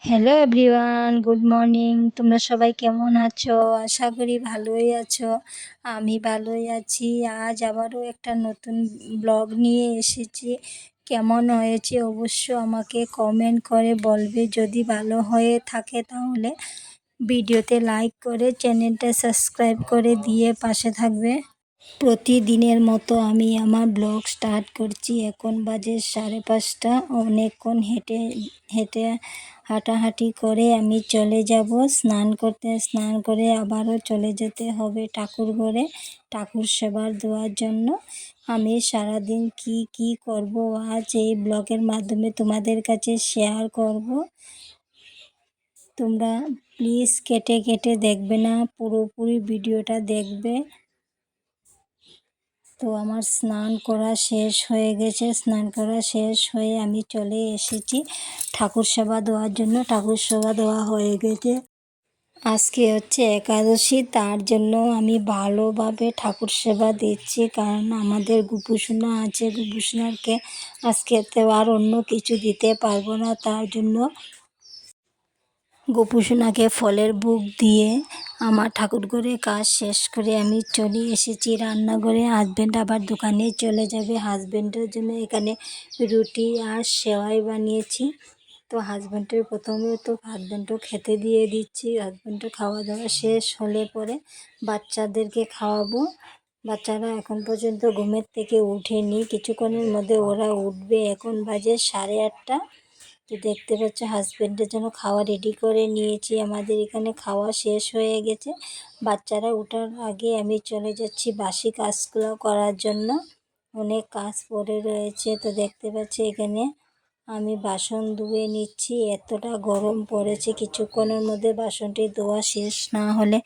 Hello everyone, good morning. তোমরা সবাই কেমন আছো? আশা করি ভালোই আছো। আমি ভালোই আছি। আজ আবারও একটা নতুন ব্লগ নিয়ে এসেছি। কেমন হয়েছে অবশ্য আমাকে কমেন্ট করে বলবে। যদি ভালো হয়ে থাকে তাহলে ভিডিওতে লাইক করে চ্যানেলটা সাবস্ক্রাইব করে দিয়ে পাশে থাকবে। প্রতিদিনের মতো আমি আমার ব্লগ স্টার্ট করছি। এখন বাজে 5:30। অনেকক্ষণ হেঁটে হেঁটে হাঁটাহাঁটি করে আমি চলে যাব স্নান করতে। স্নান করে আবারও চলে যেতে হবে ঠাকুর ঘরে ঠাকুর সেবার দেওয়ার জন্য। আমি সারাদিন কি করব আজ এই ব্লগের মাধ্যমে তোমাদের কাছে শেয়ার করব। তোমরা প্লিজ কেটে কেটে দেখবে না, পুরোপুরি ভিডিওটা দেখবে। তো আমার স্নান করা শেষ হয়ে গেছে। স্নান করা শেষ হয়ে আমি চলে এসেছি ঠাকুর সেবা দেওয়ার জন্য। ঠাকুর সেবা দেওয়া হয়ে গেছে। আজকে হচ্ছে একাদশী, তার জন্য আমি ভালোভাবে ঠাকুর সেবা দিচ্ছি। কারণ আমাদের গোপুসোনা আছে, গোপুসোনাকে আজকে তো আর অন্য কিছু দিতে পারবো না। তার জন্য গোপুসোনাকে ফলের ভোগ দিয়ে আমার ঠাকুর ঘরে কাজ শেষ করে আমি চলে এসেছি রান্নাঘরে। হাজব্যান্ড আবার দোকানে চলে যাবে। হাজব্যান্ডের জন্য এখানে রুটি আর সেওয়াই বানিয়েছি। তো হাজব্যান্ডও খেতে দিয়ে দিচ্ছি। হাজব্যান্ডের খাওয়া দাওয়া শেষ হলে পরে বাচ্চাদেরকে খাওয়াবো। বাচ্চারা এখন পর্যন্ত ঘুমের থেকে ওঠেনি, কিছুক্ষণের মধ্যে ওরা উঠবে। এখন বাজে 8:30। তো দেখতে পাচ্ছ হাজব্যান্ডের জন্য খাওয়া রেডি করে নিয়েছি। আমাদের এখানে খাওয়া শেষ হয়ে গেছে। বাচ্চারা ওঠার আগে আমি চলে যাচ্ছি বাসি কাজগুলো করার জন্য। অনেক কাজ পড়ে রয়েছে। তো দেখতে পাচ্ছি এখানে আমি বাসন ধুয়ে নিচ্ছি। এতটা গরম পড়েছে, কিছুক্ষণের মধ্যে বাসনটি ধোয়া শেষ না হলে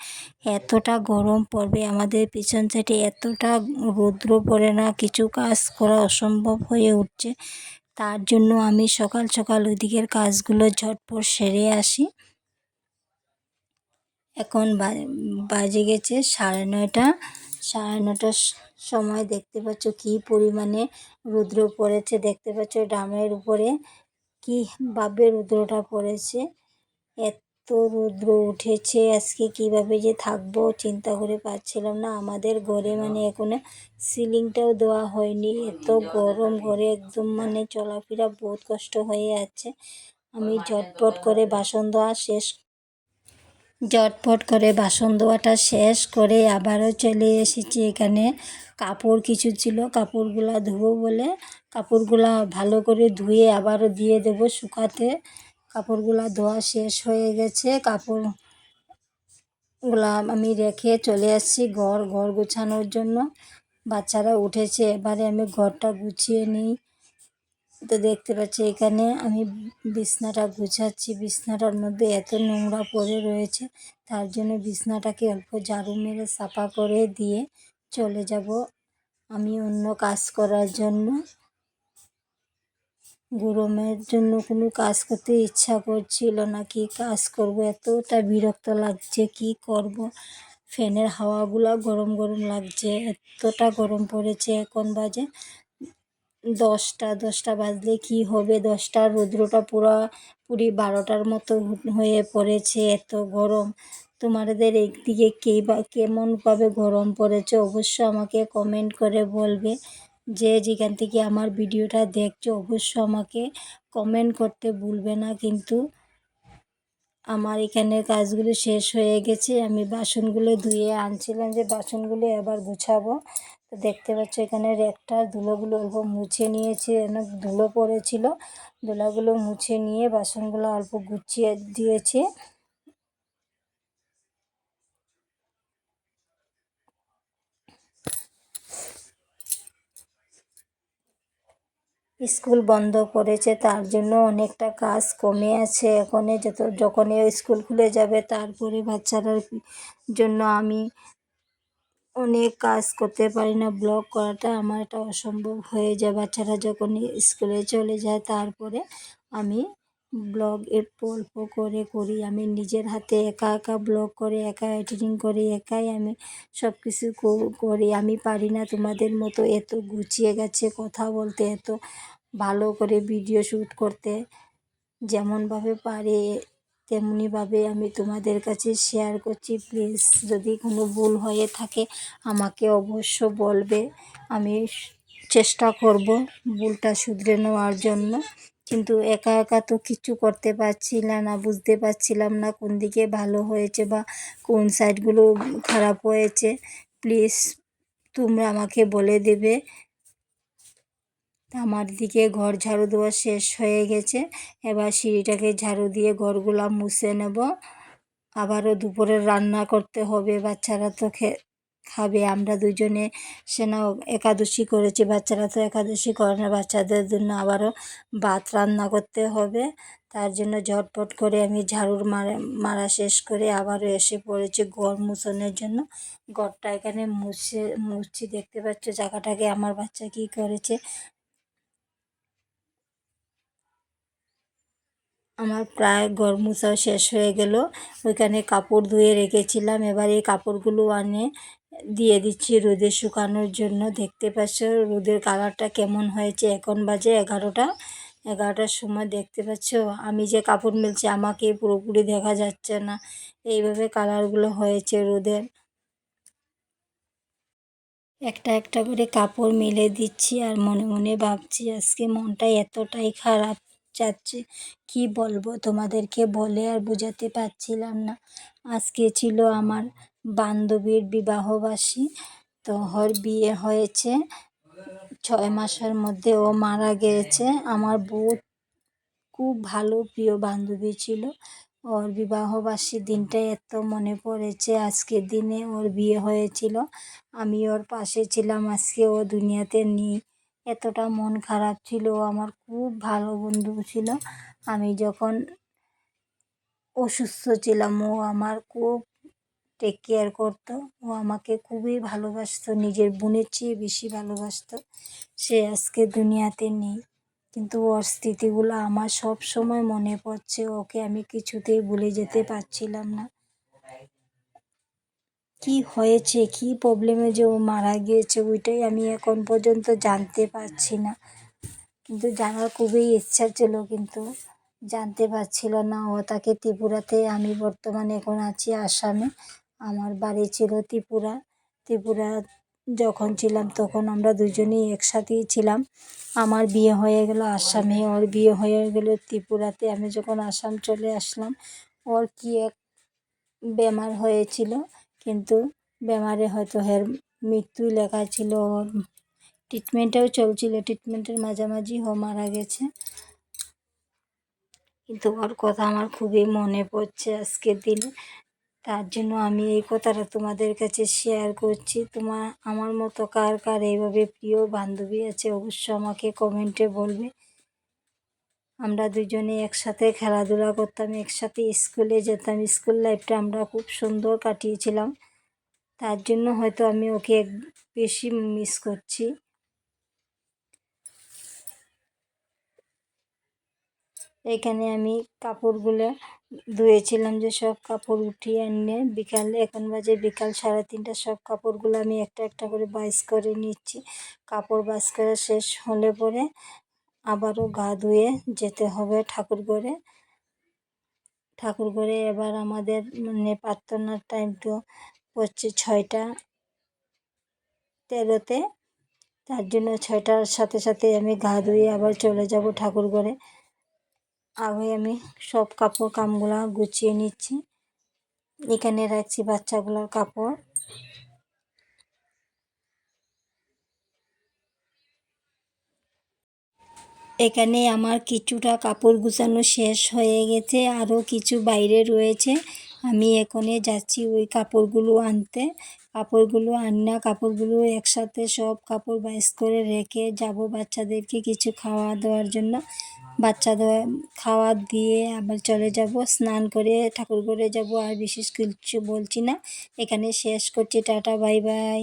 এতটা গরম পড়বে। আমাদের পিছন সাইডে এতটা রৌদ্র পড়ে না, কিছু কাজ করা অসম্ভব হয়ে উঠছে। তার জন্য আমি সকাল সকাল ওইদিকের কাজগুলো ঝটপট সেরে আসি। এখন বাজে গেছে 9:30। 9:30 সময় দেখতে পাচ্ছ কি পরিমাণে রৌদ্র পড়েছে। দেখতে পাচ্ছ ড্রামের উপরে কীভাবে রৌদ্রটা পড়েছে। এত রৌদ্র উঠেছে আজকে, কিভাবে যে থাকবো চিন্তা করে পাচ্ছিলাম না। আমাদের ঘরে এখনো সিলিংটাও দেওয়া হয়নি। এত গরম ঘরে, একদম চলাফেরা বহুত কষ্ট হয়ে যাচ্ছে। আমি ঝটপট করে বাসন ধোয়াটা শেষ করে আবারও চলে এসেছি এখানে। কাপড় কিছু ছিল, কাপড়গুলা ধোবো বলে কাপড়গুলা ভালো করে ধুয়ে আবারও দিয়ে দেবো শুকাতে। কাপড়গুলা ধোয়া শেষ হয়ে গেছে। কাপড়গুলা আমি রেখে চলে আসছি ঘর গোছানোর জন্য। বাচ্চারা উঠেছে, এবারে আমি ঘরটা গুছিয়ে নিই। তো দেখতে পাচ্ছি এখানে আমি বিছনাটা গুছাচ্ছি। বিছনাটার মধ্যে এত নোংরা পড়ে রয়েছে, তার জন্য বিছনাটাকে অল্প ঝাড়ু মেরে সাফা করে দিয়ে চলে যাব আমি অন্য কাজ করার জন্য। গরমের জন্য কোনো কাজ করতে ইচ্ছা করছিল না। কি কাজ করব, এতটা বিরক্ত লাগছে, কি করব। ফ্যানের হাওয়াগুলো গরম গরম লাগছে, এতটা গরম পড়েছে। এখন বাজে 10টা বাজলে কি হবে, 10টার রৌদ্রটা পুরি 12টার মতো হয়ে পড়েছে। এত গরম। তোমাদের একদিকে কেমনভাবে গরম পড়েছে অবশ্য আমাকে কমেন্ট করে বলবে। যে যেখান থেকে আমার ভিডিওটা দেখছো অবশ্য আমাকে কমেন্ট করতে ভুলবে না। কিন্তু আমার এখানের কাজগুলো শেষ হয়ে গেছে। আমি বাসনগুলো ধুয়ে আনছিলাম যে বাসনগুলো এবার গুছাবো। তো দেখতে পাচ্ছ এখানে র্যাকটার ধুলোগুলো অল্প মুছে নিয়েছে, অনেক ধুলো পড়েছিল, ধুলাগুলো মুছে নিয়ে বাসনগুলো অল্প গুছিয়ে দিয়েছে। স্কুল বন্ধ করেছে তার জন্য অনেকটা কাজ কমে আছে। এখন যখন স্কুল খুলে যাবে তারপরে বাচ্চাদের জন্য আমি অনেক কাজ করতে পারি না, ব্লগ করাটা আমার একটা অসম্ভব হয়ে যায়। বাচ্চারা যখন স্কুলে চলে যায় তারপরে আমি ব্লগ অল্প অল্প করে করি। আমি নিজের হাতে একা একা ব্লগ করে, একা এডিটিং করি, একাই আমি সব কিছু করি। আমি পারি না তোমাদের মতো এত গুছিয়ে গেছে কথা বলতে, এত ভালো করে ভিডিও শ্যুট করতে। যেমনভাবে পারি তেমনিভাবে আমি তোমাদের কাছে শেয়ার করছি। প্লিজ যদি কোনো ভুল হয়ে থাকে আমাকে অবশ্য বলবে, আমি চেষ্টা করব ভুলটা শুধরে নেওয়ার জন্য। কিন্তু একা একা তো কিছু করতে পারছিলাম না, বুঝতে পারছিলাম না কোন দিকে ভালো হয়েছে বা কোন সাইডগুলো খারাপ হয়েছে। প্লিজ তোমরা আমাকে বলে দেবে। আমার দিকে ঘর ঝাড়ু দেওয়া শেষ হয়ে গেছে, এবার সিঁড়িটাকে ঝাড়ু দিয়ে ঘরগুলা মুছে নেব। আবারও দুপুরে রান্না করতে হবে, বাচ্চারা তো খাবে। আমরা দুজনে সেনা একাদশী করেছি, বাচ্চারা তো একাদশী করে না, বাচ্চাদের জন্য আবারও ভাত রান্না করতে হবে। তার জন্য ঝটপট করে আমি ঝাড়ুর মারা শেষ করে আবারও এসে পড়েছি ঘর মুছনের জন্য। ঘরটা এখানে মুছছি, দেখতে পাচ্ছ জায়গাটাকে আমার বাচ্চা কী করেছে। আমার প্রায় ঘর মোছা শেষ হয়ে গেল। ওইখানে কাপড় ধুয়ে রেখেছিলাম, এবার এই কাপড়গুলো দিয়ে দিচ্ছি রোদে শুকানোর জন্য। দেখতে পাচ্ছ রোদের কালারটা কেমন হয়েছে। এখন বাজে 11টা, 11টার সময় দেখতে পাচ্ছ আমি যে কাপড় মেলছি আমাকে পুরোপুরি দেখা যাচ্ছে না, এইভাবে কালারগুলো হয়েছে রোদের। একটা একটা করে কাপড় মেলে দিচ্ছি আর মনে মনে ভাবছি আজকে মনটা এতটাই খারাপ যাচ্ছে, কি বলবো তোমাদেরকে বলে আর বোঝাতে পারছিলাম না। আজকে ছিল আমার বান্ধবীর বিবাহবার্ষিকী, তো ওর বিয়ে হয়েছে 6 মাসের মধ্যে, ও মারা গিয়েছে। আমার খুব ভালো প্রিয় বান্ধবী ছিল। ওর বিবাহবার্ষিকীর দিনটা এত মনে পড়েছে। আজকের দিনে ওর বিয়ে হয়েছিল, আমি ওর পাশে ছিলাম। আজকে ও দুনিয়াতে নেই, এতটা মন খারাপ ছিল। ও আমার খুব ভালো বন্ধু ছিল। আমি যখন অসুস্থ ছিলাম ও আমার খুব টেক কেয়ার করতো। ও আমাকে খুবই ভালোবাসতো, নিজের বোনের চেয়ে বেশি ভালোবাসতো। সে আজকে দুনিয়াতে নেই, কিন্তু ওর স্মৃতিগুলো আমার সব সময় মনে পড়ছে। ওকে আমি কিছুতেই ভুলে যেতে পারছিলাম না। কি হয়েছে, কি প্রবলেমে যে ও মারা গিয়েছে ওইটাই আমি এখন পর্যন্ত জানতে পারছি না। কিন্তু জানার খুবই ইচ্ছা ছিল, কিন্তু জানতে পারছিল না। ও তাকে ত্রিপুরাতে, আমি বর্তমানে এখন আছি আসামে। আমার বাড়ি ছিল ত্রিপুরা যখন ছিলাম তখন আমরা দুজনেই একসাথেই ছিলাম। আমার বিয়ে হয়ে গেল আসামে, ওর বিয়ে হয়ে গেল ত্রিপুরাতে। আমি যখন আসাম চলে আসলাম, ওর কি এক বেমার হয়েছিল, কিন্তু বেমারে হয়তো মৃত্যুই লেখা ছিল। ওর ট্রিটমেন্টেও চলছিল, ট্রিটমেন্টের মাঝামাঝি ও মারা গেছে। কিন্তু ওর কথা আমার খুবই মনে পড়ছে আজকের দিনে। তার জন্য আমি এই কথাটা তোমাদের কাছে শেয়ার করছি। আমার মতো কার কার এইভাবে প্রিয় বান্ধবী আছে অবশ্য আমাকে কমেন্টে বলবে। আমরা দুজনে একসাথে খেলাধুলা করতাম, একসাথে স্কুলে যেতাম। স্কুল লাইফটা আমরা খুব সুন্দর কাটিয়েছিলাম। তার জন্য হয়তো আমি ওকে বেশি মিস করছি। এখানে আমি কাপড়গুলো ধুয়েছিলাম, যে সব কাপড় উঠিয়ে এনে বিকালে, এখন বাজে বিকাল 3:30, সব কাপড়গুলো আমি একটা একটা করে বাইস করে নিচ্ছি। কাপড় বাইস করা শেষ হলে পরে আবারও গা ধুয়ে যেতে হবে ঠাকুরঘরে। এবার আমাদের প্রার্থনার টাইম তো হচ্ছে 6:13-তে। তার জন্য 6টার সাথে সাথে আমি গা ধুয়ে আবার চলে যাব ঠাকুরঘরে। আগে আমি সব কামগুলা গুছিয়ে নিচ্ছি, এখানে রাখছি বাচ্চাগুলোর কাপড়। এখানে আমার কিছুটা কাপড় গুছানো শেষ হয়ে গেছে, আরও কিছু বাইরে রয়েছে। আমি এখনই যাচ্ছি ওই কাপড়গুলো আনতে। কাপড়গুলো আনা কাপড়গুলো একসাথে সব কাপড় ভাঁজ করে রেখে যাব বাচ্চাদেরকে কিছু খাওয়া দেওয়ার জন্য। খাওয়া দিয়ে আবার চলে যাব, স্নান করে ঠাকুর ঘরে যাব। আর বিশেষ কিছু বলছি না, এখানে শেষ করছি। Tata, bye bye.